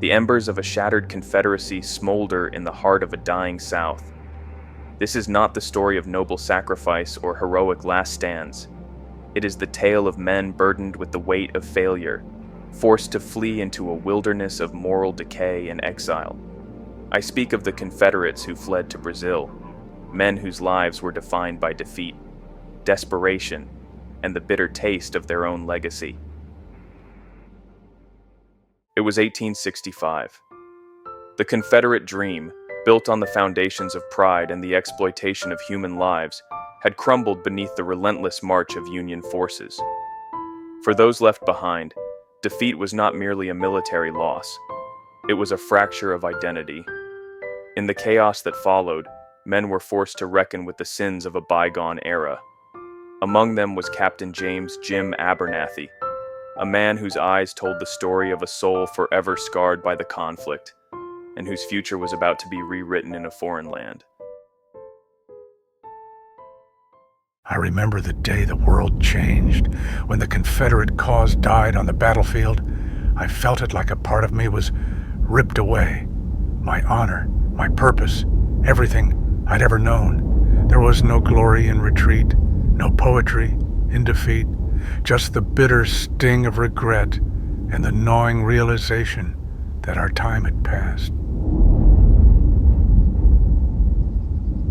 The embers of a shattered Confederacy smolder in the heart of a dying South. This is not the story of noble sacrifice or heroic last stands. It is the tale of men burdened with the weight of failure, forced to flee into a wilderness of moral decay and exile. I speak of the Confederates who fled to Brazil, men whose lives were defined by defeat, desperation, and the bitter taste of their own legacy. It was 1865. The Confederate dream, built on the foundations of pride and the exploitation of human lives, had crumbled beneath the relentless march of Union forces. For those left behind, defeat was not merely a military loss. It was a fracture of identity. In the chaos that followed, men were forced to reckon with the sins of a bygone era. Among them was Captain James "Jim" Abernathy, a man whose eyes told the story of a soul forever scarred by the conflict, and whose future was about to be rewritten in a foreign land. I remember the day the world changed. When the Confederate cause died on the battlefield, I felt it like a part of me was ripped away. My honor, my purpose, everything I'd ever known. There was no glory in retreat, no poetry in defeat, just the bitter sting of regret and the gnawing realization that our time had passed.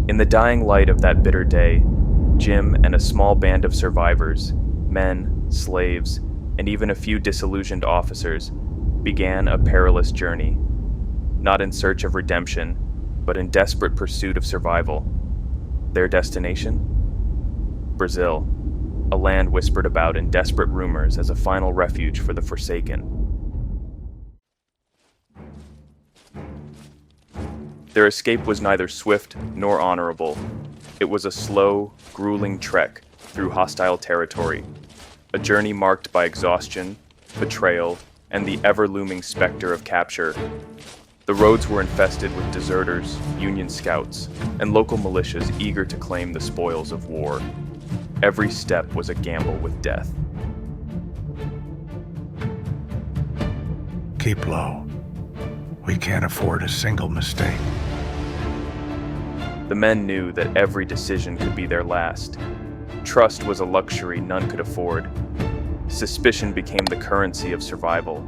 In the dying light of that bitter day, Jim and a small band of survivors, men, slaves, and even a few disillusioned officers, began a perilous journey, not in search of redemption, but in desperate pursuit of survival. Their destination? Brazil, a land whispered about in desperate rumors as a final refuge for the forsaken. Their escape was neither swift nor honorable. It was a slow, grueling trek through hostile territory, a journey marked by exhaustion, betrayal, and the ever-looming specter of capture. The roads were infested with deserters, Union scouts, and local militias eager to claim the spoils of war. Every step was a gamble with death. Keep low. We can't afford a single mistake. The men knew that every decision could be their last. Trust was a luxury none could afford. Suspicion became the currency of survival.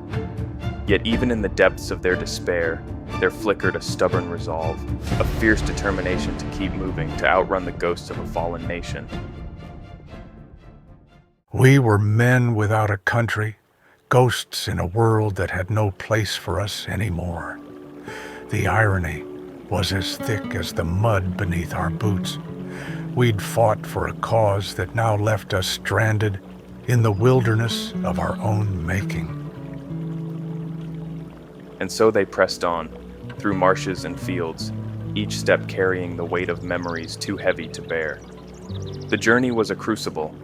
Yet even in the depths of their despair, there flickered a stubborn resolve, a fierce determination to keep moving, to outrun the ghosts of a fallen nation. We were men without a country, ghosts in a world that had no place for us anymore. The irony was as thick as the mud beneath our boots. We'd fought for a cause that now left us stranded in the wilderness of our own making. And so they pressed on, through marshes and fields, each step carrying the weight of memories too heavy to bear. The journey was a crucible,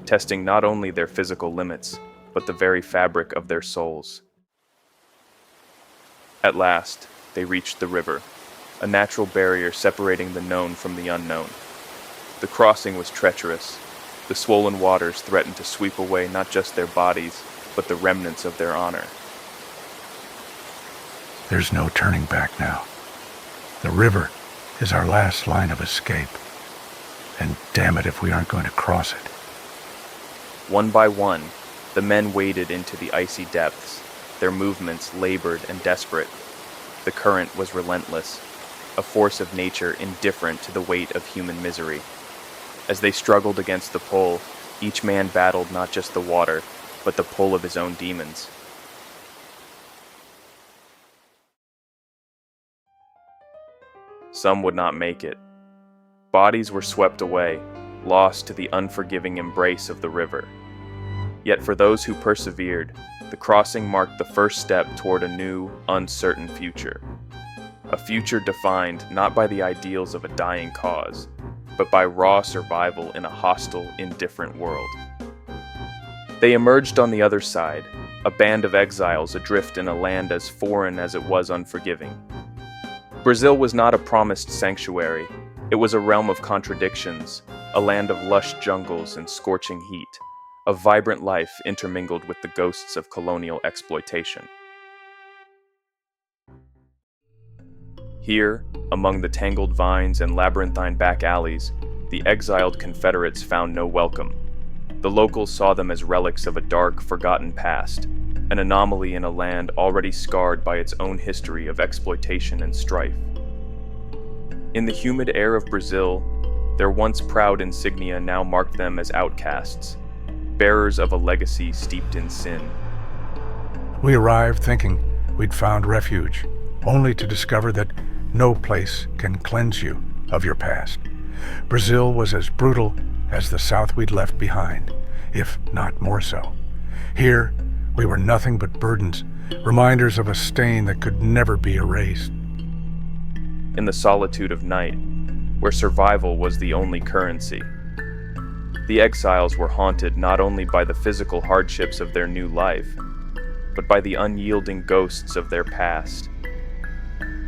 testing not only their physical limits, but the very fabric of their souls. At last, they reached the river, a natural barrier separating the known from the unknown. The crossing was treacherous. The swollen waters threatened to sweep away not just their bodies, but the remnants of their honor. There's no turning back now. The river is our last line of escape. And damn it if we aren't going to cross it. One by one, the men waded into the icy depths, their movements labored and desperate. The current was relentless, a force of nature indifferent to the weight of human misery. As they struggled against the pull, each man battled not just the water, but the pull of his own demons. Some would not make it. Bodies were swept away, lost to the unforgiving embrace of the river. Yet for those who persevered, the crossing marked the first step toward a new, uncertain future. A future defined not by the ideals of a dying cause, but by raw survival in a hostile, indifferent world. They emerged on the other side, a band of exiles adrift in a land as foreign as it was unforgiving. Brazil was not a promised sanctuary. It was a realm of contradictions, a land of lush jungles and scorching heat, of vibrant life intermingled with the ghosts of colonial exploitation. Here, among the tangled vines and labyrinthine back alleys, the exiled Confederates found no welcome. The locals saw them as relics of a dark, forgotten past, an anomaly in a land already scarred by its own history of exploitation and strife. In the humid air of Brazil, their once proud insignia now marked them as outcasts, bearers of a legacy steeped in sin. We arrived thinking we'd found refuge, only to discover that no place can cleanse you of your past. Brazil was as brutal as the South we'd left behind, if not more so. Here, we were nothing but burdens, reminders of a stain that could never be erased. In the solitude of night, where survival was the only currency, the exiles were haunted not only by the physical hardships of their new life, but by the unyielding ghosts of their past.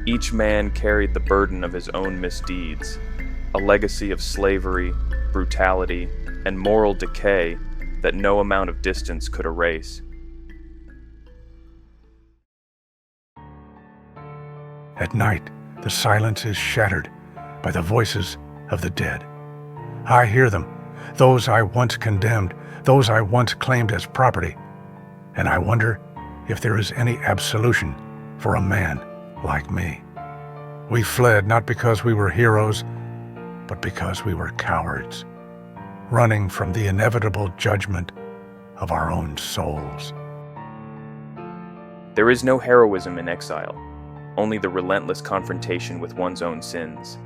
Each man carried the burden of his own misdeeds, a legacy of slavery, brutality, and moral decay that no amount of distance could erase. At night, the silence is shattered by the voices of the dead. I hear them, those I once condemned, those I once claimed as property, and I wonder if there is any absolution for a man like me. We fled not because we were heroes, but because we were cowards, running from the inevitable judgment of our own souls. There is no heroism in exile, only the relentless confrontation with one's own sins.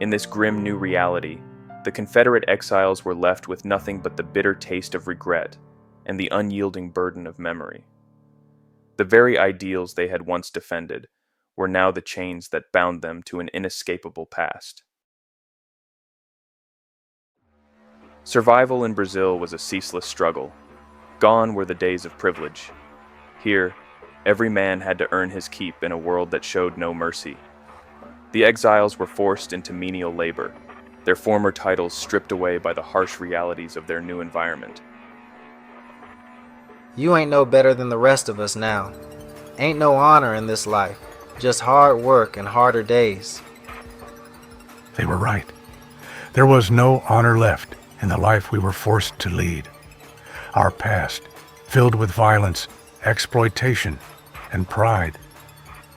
In this grim new reality, the Confederate exiles were left with nothing but the bitter taste of regret and the unyielding burden of memory. The very ideals they had once defended were now the chains that bound them to an inescapable past. Survival in Brazil was a ceaseless struggle. Gone were the days of privilege. Here, every man had to earn his keep in a world that showed no mercy. The exiles were forced into menial labor, their former titles stripped away by the harsh realities of their new environment. You ain't no better than the rest of us now. Ain't no honor in this life, just hard work and harder days. They were right. There was no honor left in the life we were forced to lead. Our past, filled with violence, exploitation, and pride,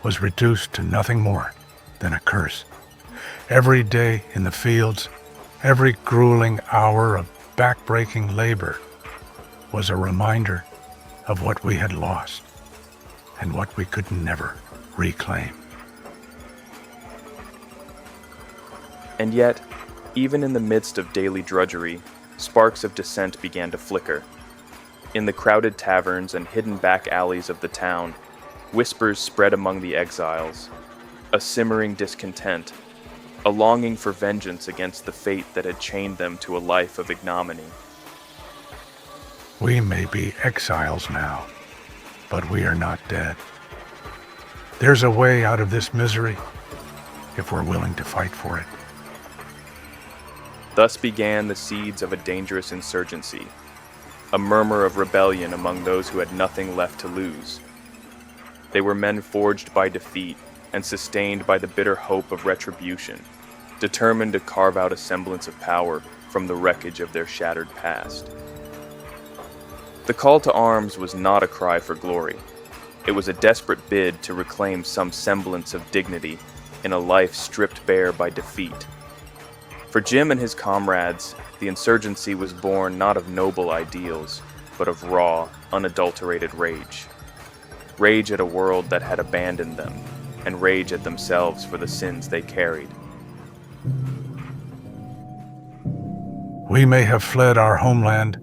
was reduced to nothing more than a curse. Every day in the fields, every grueling hour of back-breaking labor was a reminder of what we had lost and what we could never reclaim. And yet, even in the midst of daily drudgery, sparks of dissent began to flicker. In the crowded taverns and hidden back alleys of the town, whispers spread among the exiles, a simmering discontent, a longing for vengeance against the fate that had chained them to a life of ignominy. We may be exiles now, but we are not dead. There's a way out of this misery if we're willing to fight for it. Thus began the seeds of a dangerous insurgency, a murmur of rebellion among those who had nothing left to lose. They were men forged by defeat and sustained by the bitter hope of retribution, determined to carve out a semblance of power from the wreckage of their shattered past. The call to arms was not a cry for glory. It was a desperate bid to reclaim some semblance of dignity in a life stripped bare by defeat. For Jim and his comrades, the insurgency was born not of noble ideals, but of raw, unadulterated rage. Rage at a world that had abandoned them, and rage at themselves for the sins they carried. We may have fled our homeland,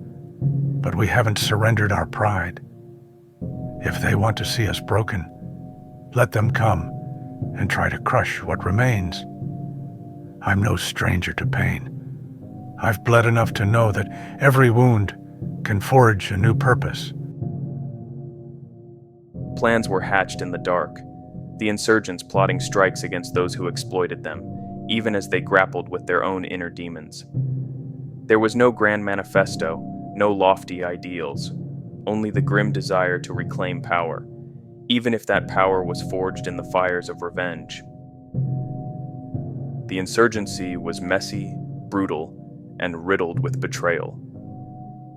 but we haven't surrendered our pride. If they want to see us broken, let them come and try to crush what remains. I'm no stranger to pain. I've bled enough to know that every wound can forge a new purpose. Plans were hatched in the dark, the insurgents plotting strikes against those who exploited them, even as they grappled with their own inner demons. There was no grand manifesto, no lofty ideals, only the grim desire to reclaim power, even if that power was forged in the fires of revenge. The insurgency was messy, brutal, and riddled with betrayal.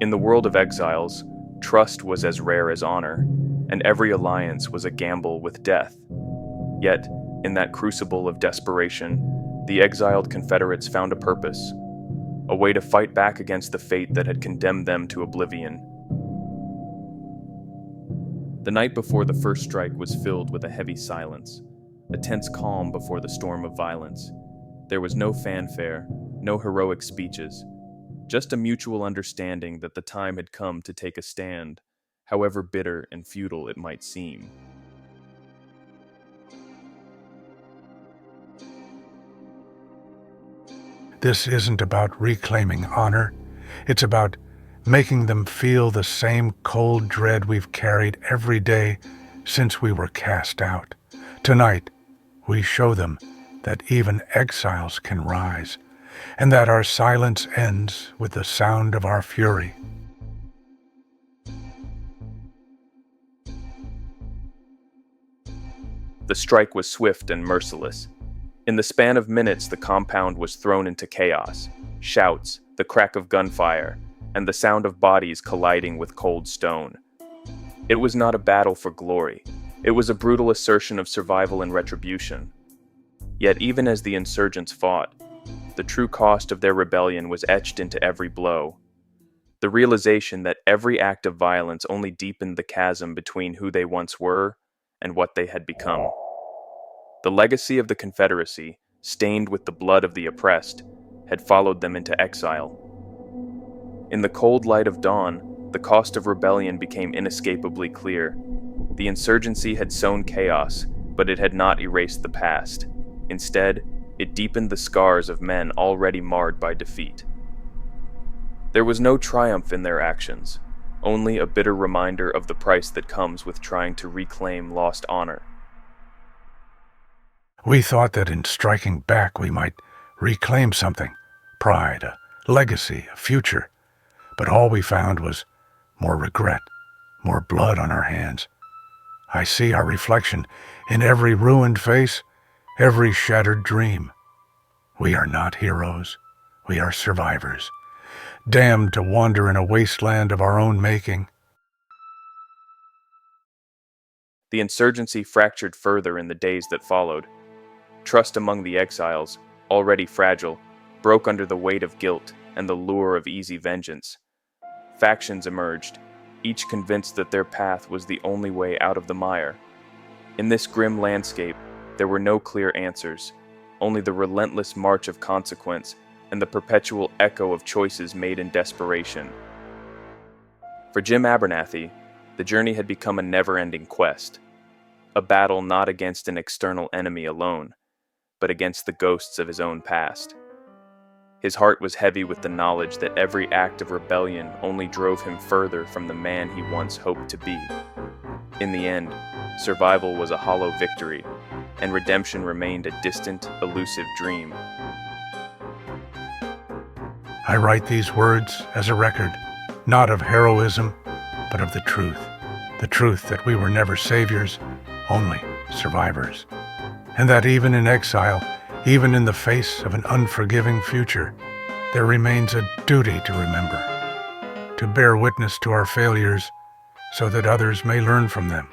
In the world of exiles, trust was as rare as honor, and every alliance was a gamble with death. Yet, in that crucible of desperation, the exiled Confederates found a purpose, a way to fight back against the fate that had condemned them to oblivion. The night before the first strike was filled with a heavy silence, a tense calm before the storm of violence. There was no fanfare, no heroic speeches, just a mutual understanding that the time had come to take a stand, however bitter and futile it might seem. This isn't about reclaiming honor. It's about making them feel the same cold dread we've carried every day since we were cast out. Tonight, we show them that even exiles can rise, and that our silence ends with the sound of our fury. The strike was swift and merciless. In the span of minutes, the compound was thrown into chaos. Shouts, the crack of gunfire, and the sound of bodies colliding with cold stone. It was not a battle for glory. It was a brutal assertion of survival and retribution. Yet even as the insurgents fought, the true cost of their rebellion was etched into every blow. The realization that every act of violence only deepened the chasm between who they once were and what they had become. The legacy of the Confederacy, stained with the blood of the oppressed, had followed them into exile. In the cold light of dawn, the cost of rebellion became inescapably clear. The insurgency had sown chaos, but it had not erased the past. Instead, it deepened the scars of men already marred by defeat. There was no triumph in their actions, only a bitter reminder of the price that comes with trying to reclaim lost honor. We thought that in striking back we might reclaim something, pride, a legacy, a future. But all we found was more regret, more blood on our hands. I see our reflection in every ruined face, every shattered dream. We are not heroes. We are survivors, damned to wander in a wasteland of our own making. The insurgency fractured further in the days that followed. Trust among the exiles, already fragile, broke under the weight of guilt and the lure of easy vengeance. Factions emerged, each convinced that their path was the only way out of the mire. In this grim landscape, there were no clear answers, only the relentless march of consequence and the perpetual echo of choices made in desperation. For Jim Abernathy, the journey had become a never-ending quest, a battle not against an external enemy alone, but against the ghosts of his own past. His heart was heavy with the knowledge that every act of rebellion only drove him further from the man he once hoped to be. In the end, survival was a hollow victory, and redemption remained a distant, elusive dream. I write these words as a record, not of heroism, but of the truth that we were never saviors, only survivors. And that even in exile, even in the face of an unforgiving future, there remains a duty to remember, to bear witness to our failures so that others may learn from them.